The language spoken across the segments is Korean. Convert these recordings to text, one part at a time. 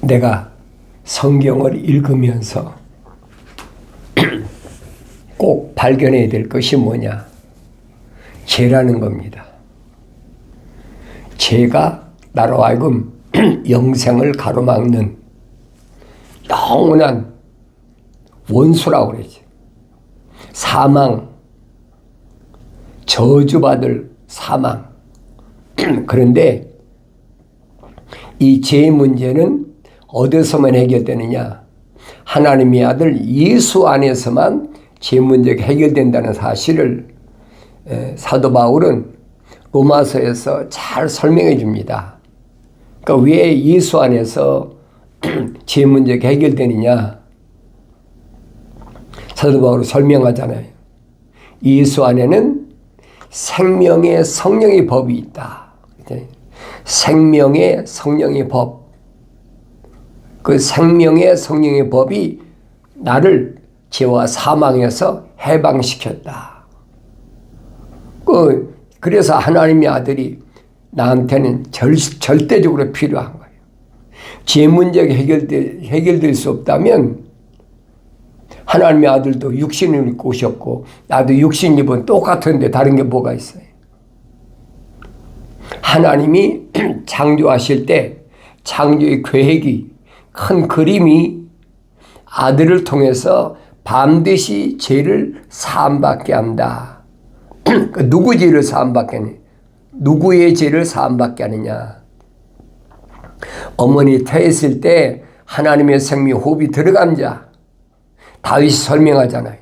내가 성경을 읽으면서 꼭 발견해야 될 것이 뭐냐? 죄라는 겁니다. 죄가 나로 하여금 영생을 가로막는 영원한 원수라고 그러지. 사망, 저주받을 사망. 그런데 이 죄의 문제는 어디서만 해결되느냐? 하나님의 아들 예수 안에서만 죄 문제가 해결된다는 사실을 사도 바울은 로마서에서 잘 설명해 줍니다. 그러니까 왜 예수 안에서 죄 문제가 해결되느냐? 사도 바울은 설명하잖아요. 예수 안에는 생명의 성령의 법이 있다. 생명의 성령의 법. 그 생명의 성령의 법이 나를 죄와 사망에서 해방시켰다. 그래서 하나님의 아들이 나한테는 절대적으로 필요한 거예요. 죄 문제가 해결될 수 없다면 하나님의 아들도 육신을 입고 오셨고 나도 육신 입은 똑같은데 다른 게 뭐가 있어요? 하나님이 창조하실 때 창조의 계획이 큰 그림이 아들을 통해서 반드시 죄를 사함받게 한다. 누구 죄를 사함받게 하느냐? 누구의 죄를 사함받게 하느냐? 어머니 태했을 때 하나님의 생명 호흡이 들어간 자. 다윗이 설명하잖아요.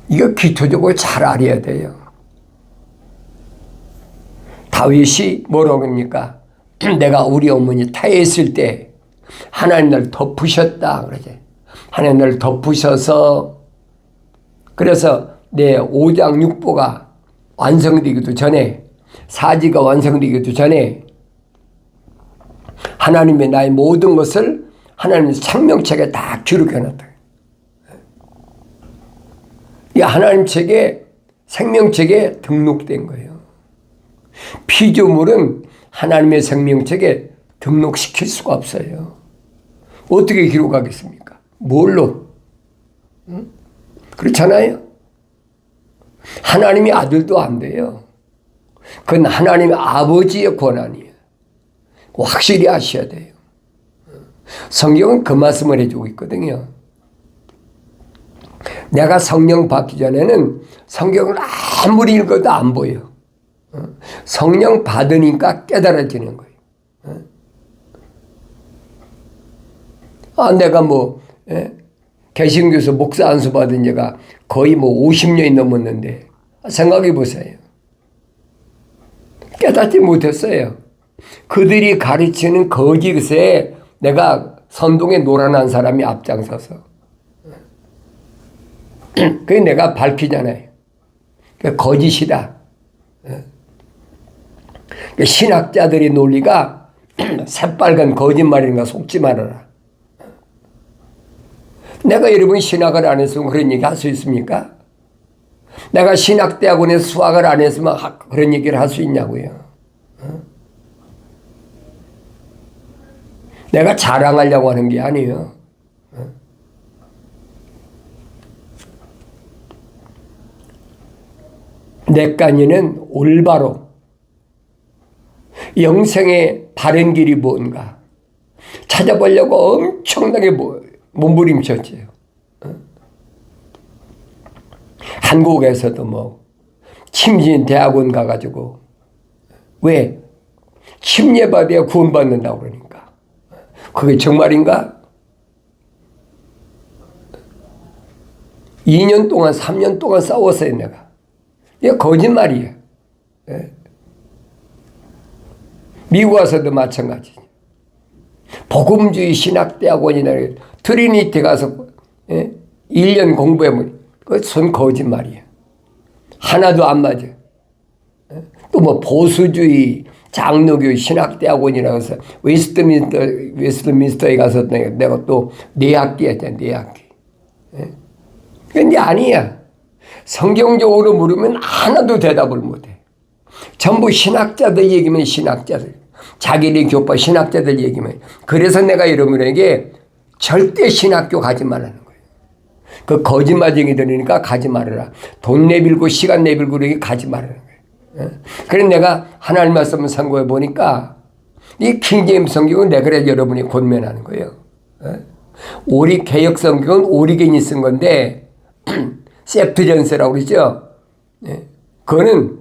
이거 기초적으로 잘 알아야 돼요. 다윗이 뭐라고 합니까? 내가 우리 어머니 태했을 때 하나님 나를 덮으셨다 그러지. 하나님 나를 덮으셔서 그래서 내 5장 6보가 완성되기도 전에 사지가 완성되기도 전에 하나님의 나의 모든 것을 하나님의 생명책에 다 기록해놨다. 이 하나님 책에 생명책에 등록된 거예요. 피조물은 하나님의 생명책에 등록시킬 수가 없어요. 어떻게 기록하겠습니까? 뭘로? 응? 그렇잖아요. 하나님의 아들도 안 돼요. 그건 하나님의 아버지의 권한이에요. 확실히 아셔야 돼요. 성경은 그 말씀을 해주고 있거든요. 내가 성령 받기 전에는 성경을 아무리 읽어도 안 보여. 성령 받으니까 깨달아지는 거예요. 내가 개신교에서 목사 안수 받은 지가 거의 50년이 넘었는데 생각해 보세요. 깨닫지 못했어요. 그들이 가르치는 거짓에 내가 선동에 노란한 사람이 앞장서서 그게 내가 밝히잖아요. 거짓이다. 신학자들의 논리가 새빨간 거짓말인가 속지 말아라. 내가 여러분 신학을 안 했으면 그런 얘기 할 수 있습니까? 내가 신학대학원에서 수학을 안 했으면 그런 얘기를 할 수 있냐고요. 내가 자랑하려고 하는 게 아니에요. 내간이는 올바로 영생의 바른 길이 뭔가 찾아보려고 엄청나게 몸부림쳤지요. 한국에서도 침신 대학원 가가지고 왜? 침례받아야 구원받는다고 그러니까. 그게 정말인가? 2년 동안 3년 동안 싸웠어요 내가. 이거 거짓말이에요. 미국 와서도 마찬가지죠. 복음주의 신학대학원이나 트리니티 가서 1년 공부해보면 그건 거짓말이에요. 하나도 안 맞아. 또 보수주의 장로교 신학대학원이라고 해서 웨스트민스터에 가서 내가 또 4학기 했잖아. 4학기. 근데 아니야. 성경적으로 물으면 하나도 대답을 못해. 전부 신학자들 얘기면 신학자들. 자기네 교파 신학자들 얘기면. 그래서 내가 여러분에게 절대 신학교 가지 말라는 거예요. 그 거짓말쟁이들이니까 가지 말아라. 돈 내밀고 시간 내밀고 그러게 가지 말라는 거예요. 그래서 내가 하나님 말씀을 참고해 보니까 이 킹제임스 성경은 내가 그래 여러분이 권면하는 거예요. 오리 개혁 성경은 오리겐이 쓴 건데 세프전서라고 그러죠. 그거는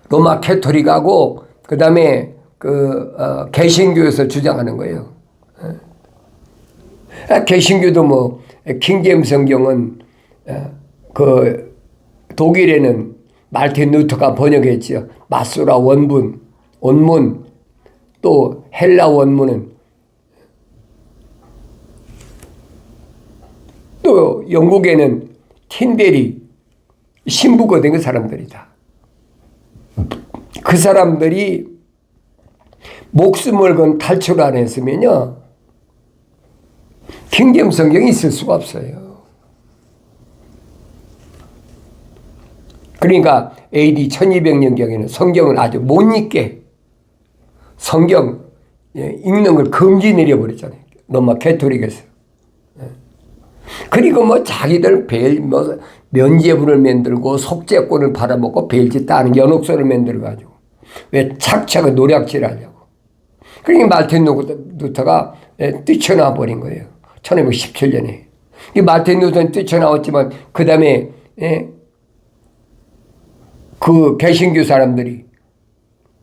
로마 캐토릭하고 그다음에 개신교에서 주장하는 거예요. 개신교도 뭐 킹제임스 성경은 그 독일에는 말틴 루터가 번역했죠. 마소라 원문 또 헬라 원문은 또 영국에는 틴베리 신부거든. 그 사람들이다. 그 사람들이 목숨을 건 탈출 안 했으면요 킹제임스 성경이 있을 수가 없어요. 그러니까 AD 1200년경에는 성경을 아주 못 읽게 성경 읽는 걸 금지 내려버렸잖아요. 로마 캐토릭에서. 그리고 뭐 자기들 면죄부를 만들고 속죄권을 팔아먹고 벨짓 하는 연옥소를 만들어가지고 왜 착착 노략질 하려고. 그러니까 말틴 루터가 뛰쳐나와 버린 거예요. 1517년에. 이 말틴 루터는 뛰쳐나왔지만 그 다음에 그 개신교 사람들이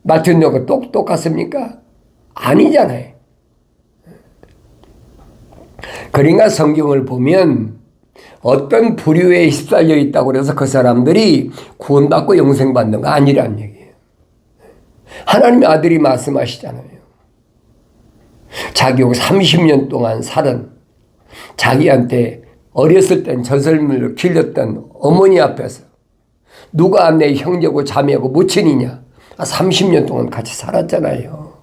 말틴 루터가 똑같습니까? 아니잖아요. 그러니까 성경을 보면 어떤 부류에 휩쓸려 있다고 그래서 그 사람들이 구원받고 영생받는 거 아니란 얘기예요. 하나님의 아들이 말씀하시잖아요. 자기 30년 동안 살은 자기한테 어렸을 땐 젖을 길렀던 어머니 앞에서 누가 내 형제고 자매고 모친이냐 30년 동안 같이 살았잖아요.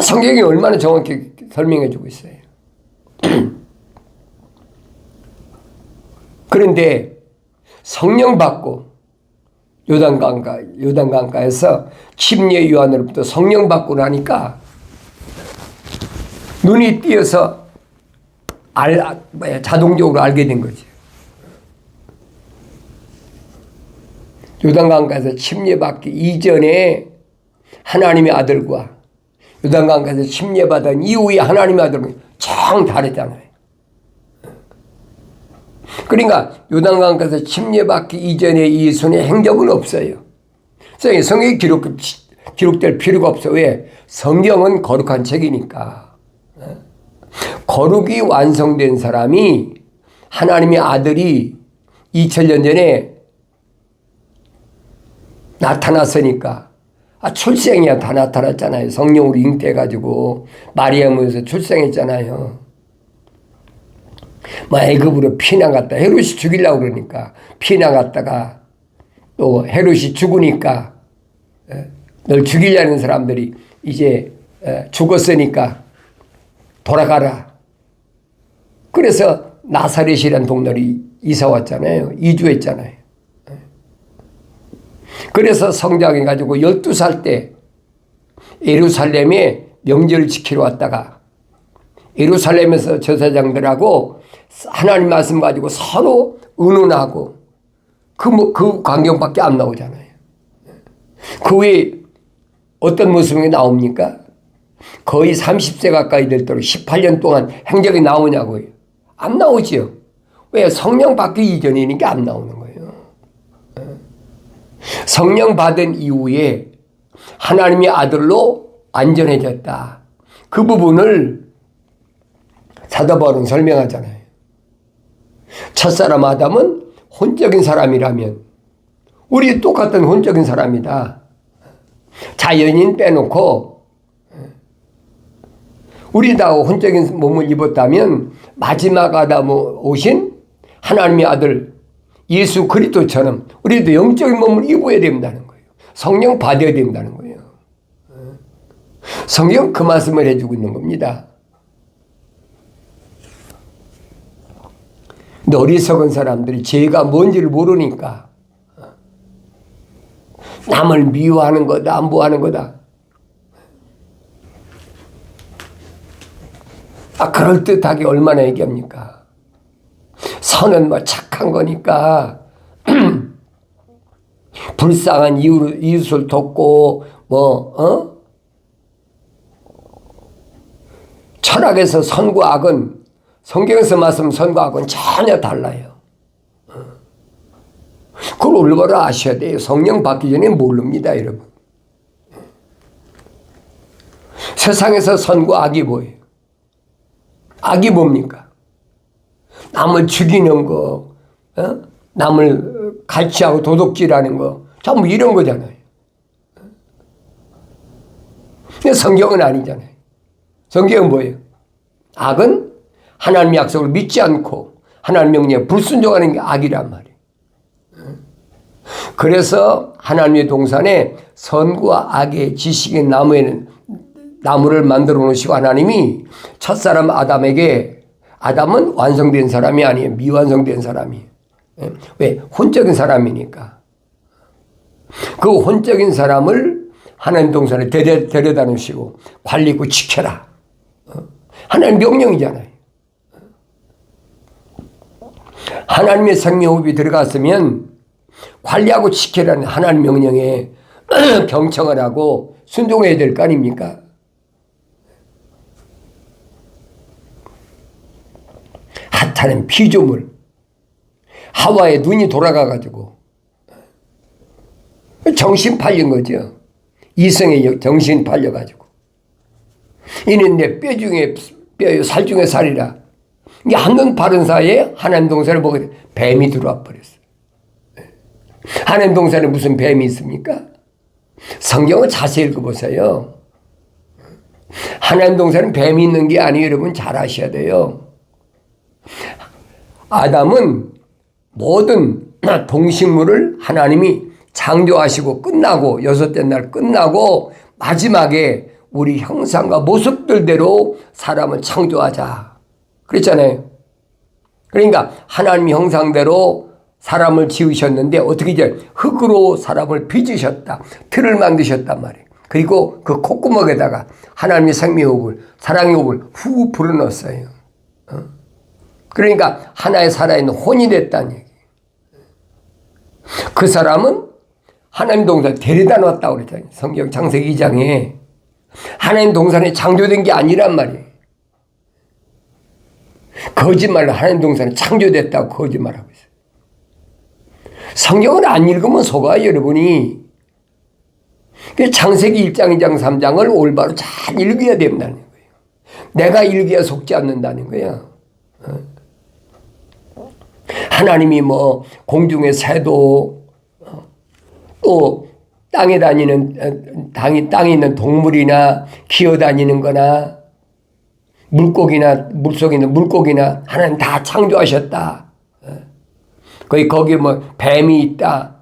성경이 얼마나 정확히 설명해 주고 있어요. 그런데 성령 받고 요단강가에서 침례 요한으로부터 성령 받고 나니까 눈이 띄어서 자동적으로 알게 된 거지. 요단강가에서 침례받기 이전에 하나님의 아들과 요단강가에서 침례받은 이후에 하나님의 아들은 정 다르잖아요. 그러니까 요단강가에서 침례받기 이전에 예수님의 행적은 없어요. 성경이 기록될 필요가 없어. 왜? 성경은 거룩한 책이니까. 거룩이 완성된 사람이 하나님의 아들이 2000년 전에 나타났으니까 출생이야 다 나타났잖아요. 성령으로 잉태해가지고 마리아에서 출생했잖아요. 애굽으로 피난갔다. 헤롯이 죽이려고 그러니까 피난갔다가 또 헤롯이 죽으니까 널 죽이려는 사람들이 이제 죽었으니까 돌아가라. 그래서 나사렛이라는 동네로 이사 왔잖아요. 이주했잖아요. 그래서 성장해가지고 12살 때 예루살렘에 명절을 지키러 왔다가 예루살렘에서 제사장들하고 하나님 말씀 가지고 서로 의논하고 그 광경밖에 안 나오잖아요. 그 외에 어떤 모습이 나옵니까? 거의 30세 가까이 될 때로 18년 동안 행적이 나오냐고요. 안 나오지요. 왜? 성령 받기 이전이니까 안 나오는 거예요. 성령 받은 이후에 하나님의 아들로 완전해졌다. 그 부분을 사도 바울은 설명하잖아요. 첫사람 아담은 혼적인 사람이라면 우리 똑같은 혼적인 사람이다. 자연인 빼놓고 우리 다 혼적인 몸을 입었다면 마지막 아담 오신 하나님의 아들 예수 그리스도처럼 우리도 영적인 몸을 입어야 된다는 거예요. 성령 받아야 된다는 거예요. 성경 그 말씀을 해주고 있는 겁니다. 근데 어리석은 사람들이 죄가 뭔지를 모르니까 남을 미워하는 거다, 뭐하는 거다. 그럴듯하게 얼마나 얘기합니까? 선은 뭐 착한 거니까 불쌍한 이웃을 돕고 철학에서 선과 악은, 성경에서 말씀 선과 악은 전혀 달라요. 그걸 올바로 아셔야 돼요. 성령 받기 전에 모릅니다, 여러분. 세상에서 선과 악이 뭐예요? 악이 뭡니까? 남을 죽이는 거, 남을 갈취하고 도둑질하는 거, 전부 이런 거잖아요. 근데 성경은 아니잖아요. 성경은 뭐예요? 악은 하나님의 약속을 믿지 않고 하나님 명령에 불순종하는 게 악이란 말이에요. 그래서 하나님의 동산에 선과 악의 지식의 나무를 만들어 놓으시고 하나님이 첫사람 아담에게, 아담은 완성된 사람이 아니에요. 미완성된 사람이에요. 왜? 혼적인 사람이니까. 그 혼적인 사람을 하나님 동산에 데려다 놓으시고 관리고 지켜라. 하나님 명령이잖아요. 하나님의 생명호흡이 들어갔으면 관리하고 지켜라는 하나님 명령에 경청을 하고 순종해야 될 거 아닙니까? 하타는 피조물, 하와의 눈이 돌아가가지고 정신 팔린 거죠. 이성의 정신 팔려가지고 이는 내 뼈 중에 뼈요 살 중에 살이라. 이게 한눈 바른 사이에 하나님 동산을 보게 뱀이 들어와 버렸어요. 하나님 동산에 무슨 뱀이 있습니까? 성경을 자세히 읽어보세요. 하나님 동산에 뱀이 있는 게 아니에요. 여러분 잘 아셔야 돼요. 아담은 모든 동식물을 하나님이 창조하시고 끝나고, 여섯째 날 끝나고 마지막에 우리 형상과 모습들대로 사람을 창조하자 그랬잖아요. 그러니까 하나님 형상대로 사람을 지으셨는데 어떻게 이제 흙으로 사람을 빚으셨다. 틀을 만드셨단 말이에요. 그리고 그 콧구멍에다가 하나님의 생명호흡을, 사랑의 호흡을 후 불어넣었어요. 그러니까 하나의 살아있는 혼이 됐다는 얘기예요. 그 사람은 하나님 동산에 데려다 놨다고 그랬잖아요. 성경 창세기 2장에 하나님 동산에 창조된 게 아니란 말이에요. 거짓말로 하나님 동산에 창조됐다고 거짓말하고 있어요. 성경을 안 읽으면 속아요, 여러분이. 창세기 1장, 2장, 3장을 올바로 잘 읽어야 된다는 거예요. 내가 읽어야 속지 않는다는 거예요. 하나님이 뭐 공중의 새도, 또 땅에 땅에 있는 동물이나 기어다니는 거나 물고기나 물속에 있는 물고기나 하나님 다 창조하셨다. 거기 뭐 뱀이 있다.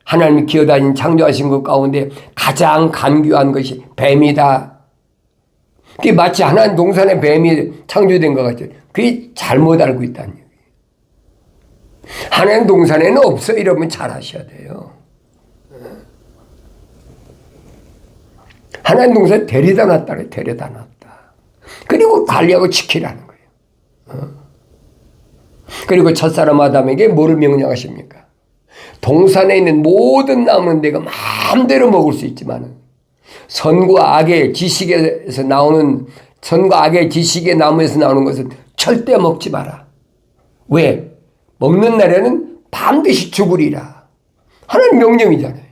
하나님이 기어다니는 창조하신 것 가운데 가장 간교한 것이 뱀이다. 그게 마치 하나님 동산에 뱀이 창조된 것 같아요. 그게 잘못 알고 있다는 얘기예요. 하나님 동산에는 없어요. 여러분 잘 아셔야 돼요. 하나님 동산에 데려다 놨다 그래. 데려다 놨다. 그리고 관리하고 지키라는 거예요. 그리고 첫사람 아담에게 뭐를 명령하십니까? 동산에 있는 모든 나무는 내가 마음대로 먹을 수 있지만 선과 악의 지식에서 나오는, 선과 악의 지식의 나무에서 나오는 것은 절대 먹지 마라. 왜? 먹는 날에는 반드시 죽으리라. 하나님 명령이잖아요.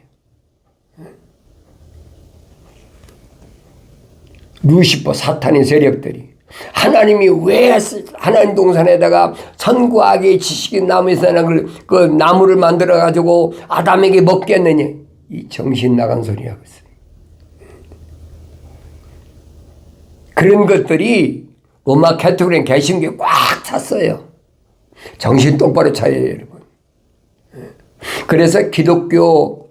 루시퍼, 사탄의 세력들이 하나님이 왜 하나님 동산에다가 선과 악의 지식의 나무에서 나는 그 나무를 만들어 가지고 아담에게 먹게 했느냐, 이 정신 나간 소리 하고 있어요. 그런 것들이 로마 캐토릭 개신교에 꽉 찼어요. 정신 똑바로 차려요, 여러분. 그래서 기독교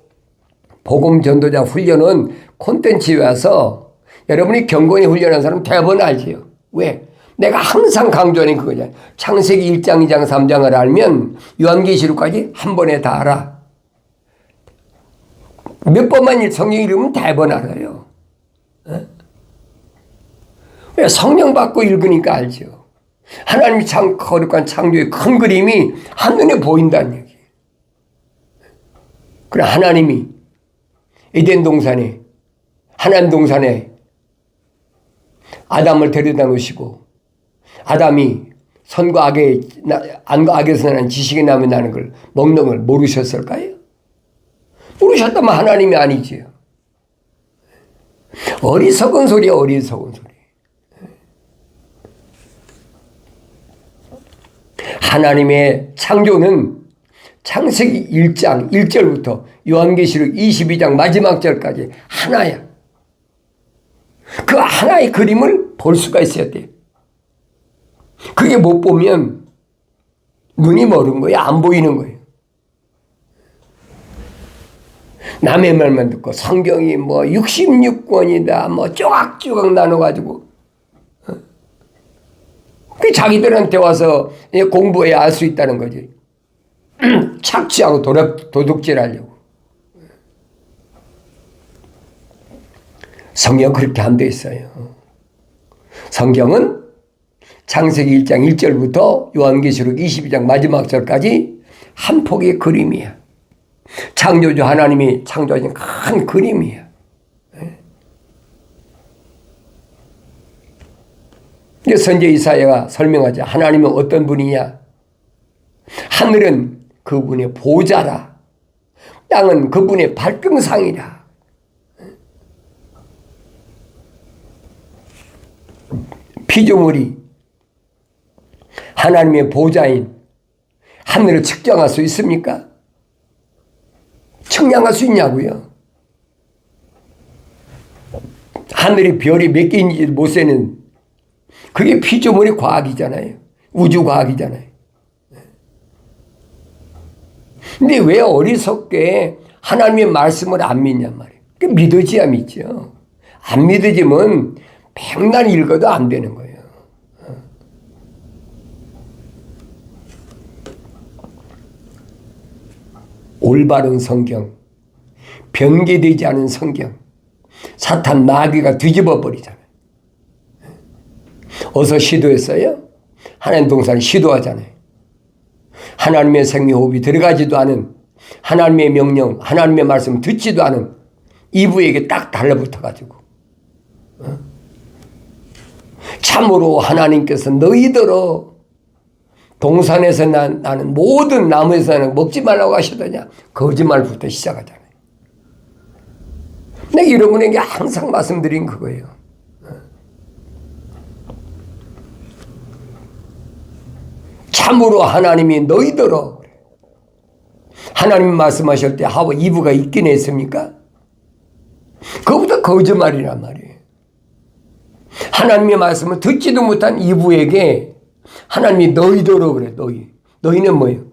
복음 전도자 훈련은 콘텐츠에 와서 여러분이 경건히 훈련한 사람 대부분 알지요. 왜? 내가 항상 강조하는 그거잖아요. 창세기 1장, 2장, 3장을 알면 요한계시록까지 한 번에 다 알아. 몇 번만 성령 읽으면 대번 알아요. 왜? 성령 받고 읽으니까 알죠. 하나님이 참 거룩한 창조의 큰 그림이 한눈에 보인다는 얘기. 그래, 하나님이 에덴 동산에, 하나님 동산에 아담을 데려다 놓으시고, 아담이 선과 악에서 나는 지식의 나무에 나는 걸 먹는 걸 모르셨을까요? 모르셨다면 하나님이 아니지요. 어리석은 소리야, 어리석은 소리. 하나님의 창조는 창세기 1장 1절부터 요한계시록 22장 마지막 절까지 하나야. 그 하나의 그림을 볼 수가 있어야 돼. 그게 못 보면 눈이 멀은 거예요. 안 보이는 거예요. 남의 말만 듣고 성경이 뭐 66권이다 뭐 쪼각쪼각 나눠가지고 그 자기들한테 와서 공부해야 알 수 있다는 거지. 착취하고 도둑질하려고. 성경 그렇게 안 돼 있어요. 성경은 창세기 1장 1절부터 요한계시록 22장 마지막 절까지 한 폭의 그림이야. 창조주 하나님이 창조하신 큰 그림이야. 선지자 이사야가 설명하자. 하나님은 어떤 분이냐? 하늘은 그분의 보좌라. 땅은 그분의 발등상이라. 피조물이 하나님의 보좌인 하늘을 측정할 수 있습니까? 측량할 수 있냐고요? 하늘의 별이 몇 개인지 못 세는 그게 피조물의 과학이잖아요. 우주과학이잖아요. 근데 왜 어리석게 하나님의 말씀을 안 믿냔 말이에요. 믿어지야 믿죠. 안 믿어지면 백날 읽어도 안 되는 거예요. 올바른 성경, 변개되지 않은 성경, 사탄 마귀가 뒤집어 버리잖아요. 어서 시도했어요? 하나님 동산을 시도하잖아요. 하나님의 생명호흡이 들어가지도 않은 하나님의 명령, 하나님의 말씀 듣지도 않은 이브에게 딱 달라붙어가지고 참으로 하나님께서 너희들어 동산에서 나는 모든 나무에서 먹지 말라고 하시더냐. 거짓말부터 시작하잖아요. 내가 여러분에게 항상 말씀드린 그거예요. 참으로 하나님이 너희들어. 하나님이 말씀하실 때 하고 이브가 있긴 했습니까? 그거보다 거짓말이란 말이에요. 하나님의 말씀을 듣지도 못한 이브에게 하나님이 너희들어 그래. 너희는 뭐예요?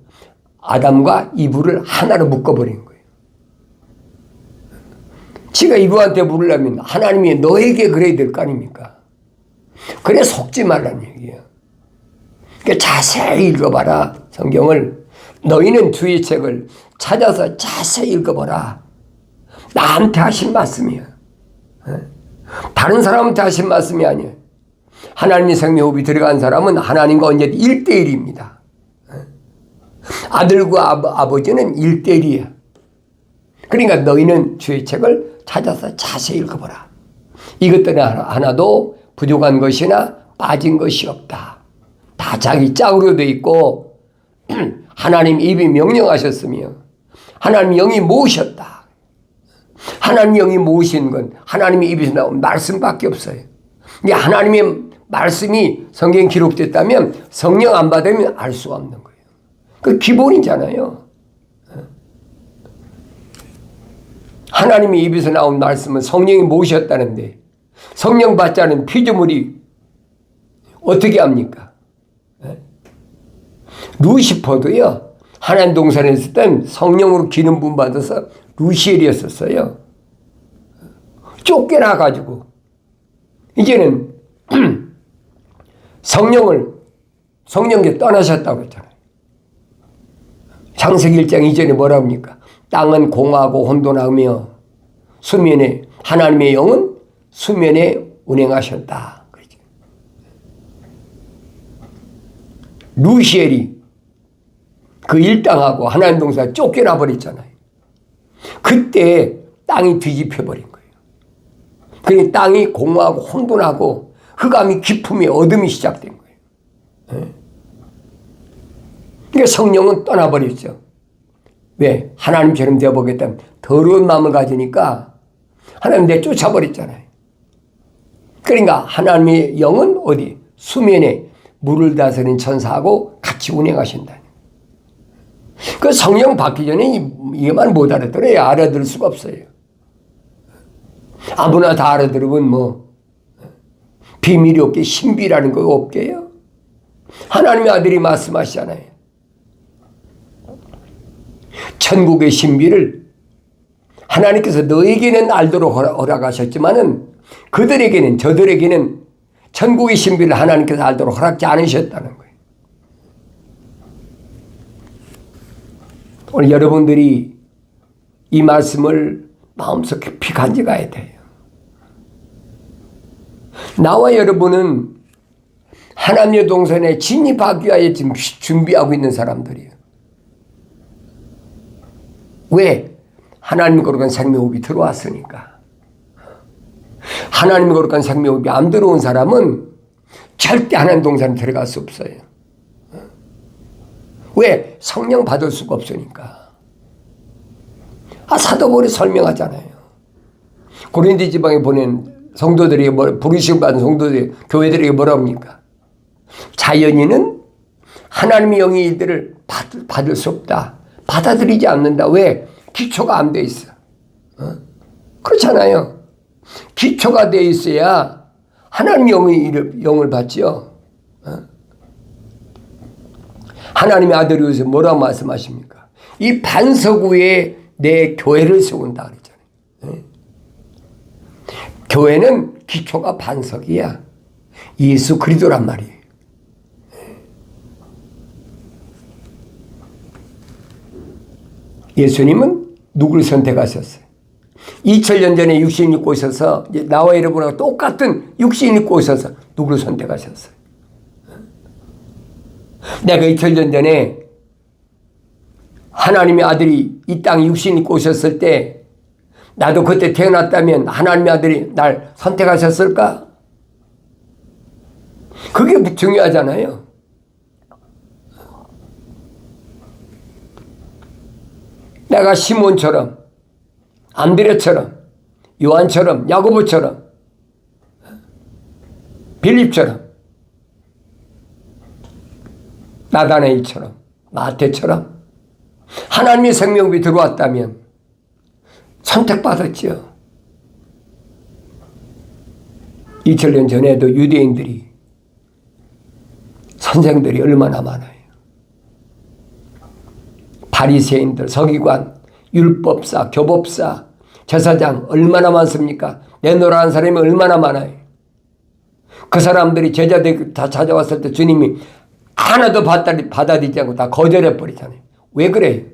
아담과 이브를 하나로 묶어버린 거예요. 지가 이브한테 물으려면 하나님이 너에게 그래야 될 거 아닙니까? 그래 속지 말라는 얘기예요. 그러니까 자세히 읽어봐라. 성경을. 너희는 주의 책을 찾아서 자세히 읽어봐라. 나한테 하신 말씀이야. 다른 사람한테 하신 말씀이 아니에요. 하나님의 생명호흡이 들어간 사람은 하나님과 언제든 1대1입니다. 아들과 아버지는 1대1이야. 그러니까 너희는 주의 책을 찾아서 자세히 읽어보라. 이것들은 하나도 부족한 것이나 빠진 것이 없다. 다 자기 짝으로 돼 있고 하나님 입이 명령하셨으며 하나님 영이 모으셨다. 하나님 영이 모으신 건 하나님의 입에서 나온 말씀밖에 없어요. 근데 하나님의 말씀이 성경에 기록됐다면 성령 안 받으면 알 수가 없는 거예요. 그 기본이잖아요. 하나님의 입에서 나온 말씀은 성령이 모으셨다는데 성령 받지 않은 피조물이 어떻게 합니까? 루시퍼도요. 하나님 동산에 있을 땐 성령으로 기름 부음 받아서 루시엘이었었어요. 쫓겨나가지고 이제는 성령께 떠나셨다고 했잖아요. 창세기 1장 2절에 뭐라 합니까? 땅은 공하고 혼돈하며 수면에 하나님의 영은 수면에 운행하셨다. 그렇죠. 루시엘이 그 일당하고 하나님 동산에 쫓겨나 버렸잖아요. 그때 땅이 뒤집혀 버린 거예요. 그러니 땅이 공허하고 혼돈하고 흑암이 깊음이 어둠이 시작된 거예요. 그러니까 성령은 떠나버렸죠. 왜? 하나님처럼 되어보겠다면 더러운 마음을 가지니까 하나님 내쫓아버렸잖아요. 그러니까 하나님의 영은 어디? 수면에 물을 다스리는 천사하고 같이 운행하신다. 그 성령 받기 전에 이게만 못 알아들어요. 알아들을 수가 없어요. 아무나 다 알아들으면 뭐 비밀이 없게 신비라는 거 없게요. 하나님의 아들이 말씀하시잖아요. 천국의 신비를 하나님께서 너에게는 알도록 허락하셨지만은 그들에게는 저들에게는 천국의 신비를 하나님께서 알도록 허락지 않으셨다는 거예요. 오늘 여러분들이 이 말씀을 마음속 깊이 간직해야 돼요. 나와 여러분은 하나님의 동산에 진입하기 위하여 지금 준비하고 있는 사람들이에요. 왜? 하나님의 거룩한 생명호흡이 들어왔으니까. 하나님의 거룩한 생명호흡이 안 들어온 사람은 절대 하나님 동산에 들어갈 수 없어요. 왜? 성령 받을 수가 없으니까. 사도 바울이 설명하잖아요. 고린도 지방에 보낸 성도들에게 부르심 받은 성도들 교회들에게 뭐라고 합니까? 자연인은 하나님의 영의 일들을 받을 수 없다. 받아들이지 않는다. 왜? 기초가 안 돼 있어. 그렇잖아요. 기초가 돼 있어야 하나님의 영을 받지요. 하나님의 아들이 여기서 뭐라고 말씀하십니까? 이 반석 위에 내 교회를 세운다 그랬잖아요. 교회는 기초가 반석이야. 예수 그리스도란 말이에요. 예수님은 누구를 선택하셨어요? 2000년 전에 육신 입고 있어서 나와 여러분하고 똑같은 육신 입고 있어서 누구를 선택하셨어요? 내가 2000년 전에 하나님의 아들이 이 땅에 육신 입고 오셨을 때 나도 그때 태어났다면 하나님의 아들이 날 선택하셨을까? 그게 중요하잖아요. 내가 시몬처럼 안드레처럼 요한처럼 야고보처럼 빌립처럼 나다나엘처럼 마태처럼 하나님의 생명이 들어왔다면 선택받았죠. 2000년 전에도 유대인들이 선생들이 얼마나 많아요. 바리새인들, 서기관, 율법사, 교법사, 제사장 얼마나 많습니까? 내노라는 사람이 얼마나 많아요. 그 사람들이 제자들 다 찾아왔을 때 주님이 하나도 받아들이지 않고 다 거절해 버리잖아요. 왜 그래요?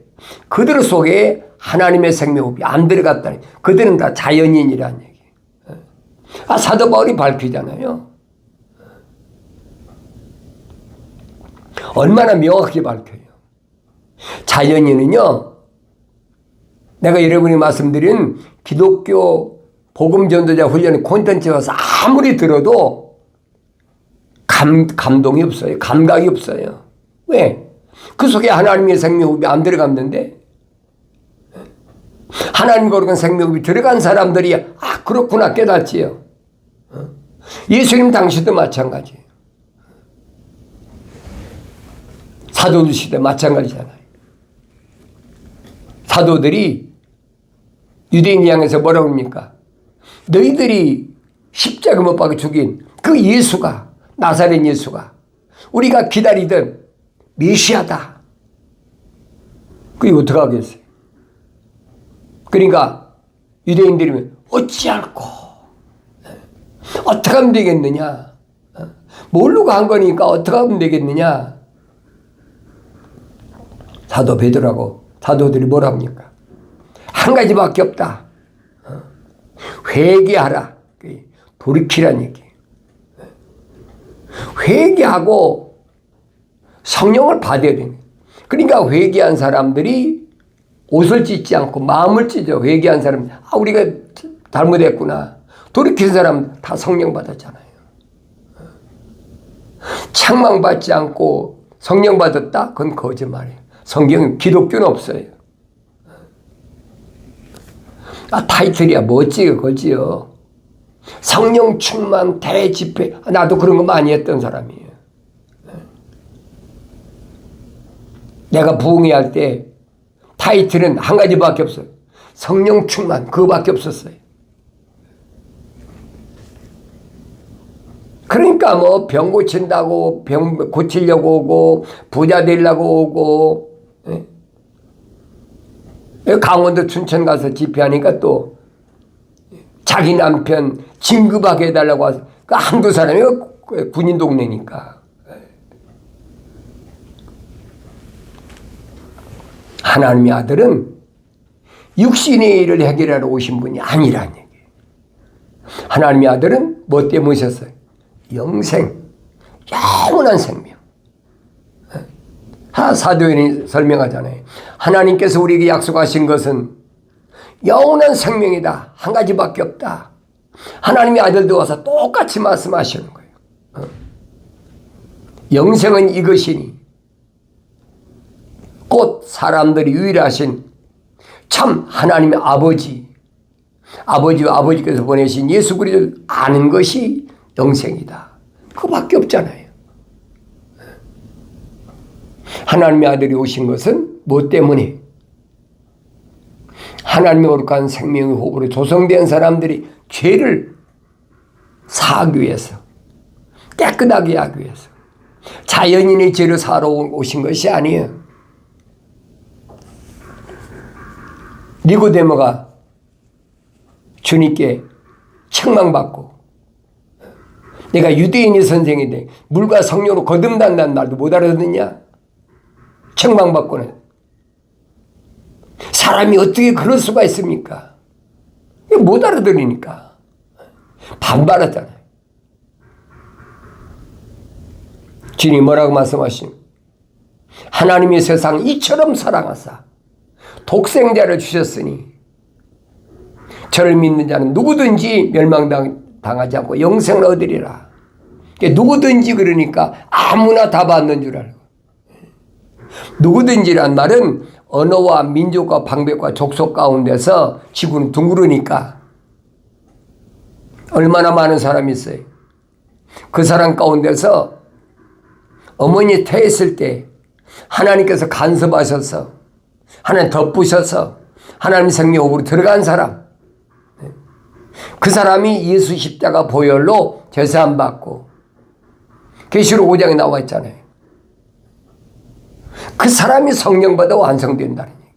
그들 속에 하나님의 생명호흡이 안 들어갔다니. 그들은 다 자연인이라는 얘기예요. 사도 바울이 밝히잖아요. 얼마나 명확히 밝혀요. 자연인은요, 내가 여러분이 말씀드린 기독교 복음 전도자 훈련 콘텐츠에 와서 아무리 들어도 감동이 없어요. 감각이 없어요. 왜? 그 속에 하나님의 생명호흡이 안 들어갔는데 하나님 거룩한 생명호흡이 들어간 사람들이 그렇구나 깨닫지요. 예수님 당시도 마찬가지예요. 사도들 시대 마찬가지잖아요. 사도들이 유대인 향해서 뭐라고 합니까? 너희들이 십자가 못 박아 죽인 그 예수가, 나사렛 예수가 우리가 기다리던 메시아다. 그게 어떻게 하겠어요? 그러니까 유대인들이 어찌할꼬? 어떻게 하면 되겠느냐? 모르고 한 거니까 어떻게 하면 되겠느냐? 사도 베드로하고 사도들이 뭐라 합니까? 한 가지밖에 없다. 회개하라. 돌이키란 얘기예요. 회개하고 성령을 받아야 되는. 그러니까 회개한 사람들이 옷을 찢지 않고 마음을 찢어. 회개한 사람, 우리가 잘못했구나. 돌이킨 사람 다 성령 받았잖아요. 책망받지 않고 성령 받았다? 그건 거짓말이에요. 성경은, 기독교는 없어요. 타이틀이야 멋지게 거지요. 성령 충만 대집회. 나도 그런 거 많이 했던 사람이에요. 내가 부흥회 할 때 타이틀은 한 가지밖에 없어요. 성령 충만, 그거밖에 없었어요. 그러니까 뭐 병 고친다고, 병 고치려고 오고, 부자 되려고 오고, 강원도 춘천 가서 집회하니까 또 자기 남편 진급하게 해달라고 하서 한두 사람이 군인 동네니까. 하나님의 아들은 육신의 일을 해결하러 오신 분이 아니라는 얘기예요. 하나님의 아들은 뭐 때문에 오셨어요? 영생, 영원한 생명. 사도행전이 설명하잖아요. 하나님께서 우리에게 약속하신 것은 영원한 생명이다. 한 가지밖에 없다. 하나님의 아들도 와서 똑같이 말씀하시는 거예요. 영생은 이것이니 곧 사람들이 유일하신 참 하나님의 아버지와 아버지께서 보내신 예수 그리스도를 아는 것이 영생이다. 그거밖에 없잖아요. 하나님의 아들이 오신 것은 뭐 때문에? 하나님의 거룩한 생명의 호흡으로 조성된 사람들이 죄를 사하기 위해서, 깨끗하게 하기 위해서, 자연인의 죄를 사러 오신 것이 아니에요. 니고데모가 주님께 책망받고, 내가 유대인의 선생인데 물과 성령으로 거듭난다는 말도 못 알아듣느냐? 책망받고는. 사람이 어떻게 그럴 수가 있습니까? 못 알아들으니까 반발하잖아요. 주님이 뭐라고 말씀하시는? 하나님의 세상 이처럼 사랑하사 독생자를 주셨으니 저를 믿는 자는 누구든지 멸망당하지 않고 영생을 얻으리라. 누구든지 그러니까 아무나 다 받는 줄 알고. 누구든지란 말은 언어와 민족과 방백과 족속 가운데서 지구는 둥그러니까 얼마나 많은 사람이 있어요. 그 사람 가운데서 어머니 태했을 때 하나님께서 간섭하셔서 하나님 덮으셔서 하나님 생명으로 들어간 사람, 그 사람이 예수 십자가 보혈로 제사함 받고 계시록 5장에 나와 있잖아요. 그 사람이 성령받아 완성된다는 얘기예요.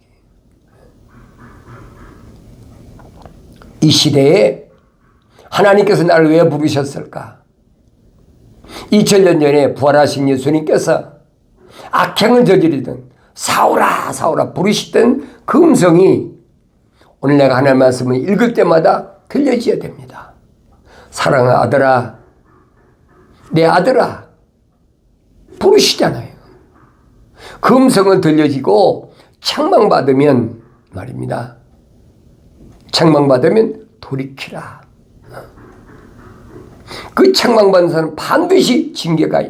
이 시대에 하나님께서 나를 왜 부르셨을까? 2000년 전에 부활하신 예수님께서 악행을 저지르던 사울아 사울아 부르시던 그 음성이 오늘 내가 하나님의 말씀을 읽을 때마다 들려져야 됩니다. 사랑하는 아들아, 내 아들아 부르시잖아요. 그 음성을 들려지고 책망받으면 말입니다. 책망받으면 돌이키라. 그 책망받는 사람은 반드시 징계가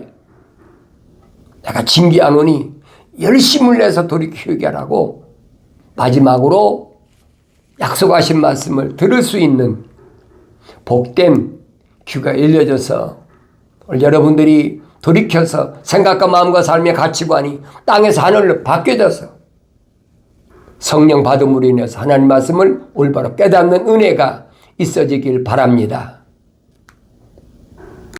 내가 징계 안 오니 열심을 내서 돌이키게 하라고 마지막으로 약속하신 말씀을 들을 수 있는 복된 귀가 열려져서 여러분들이 돌이켜서 생각과 마음과 삶의 가치관이 땅에서 하늘로 바뀌어져서 성령 받음으로 인해서 하나님 말씀을 올바로 깨닫는 은혜가 있어지길 바랍니다.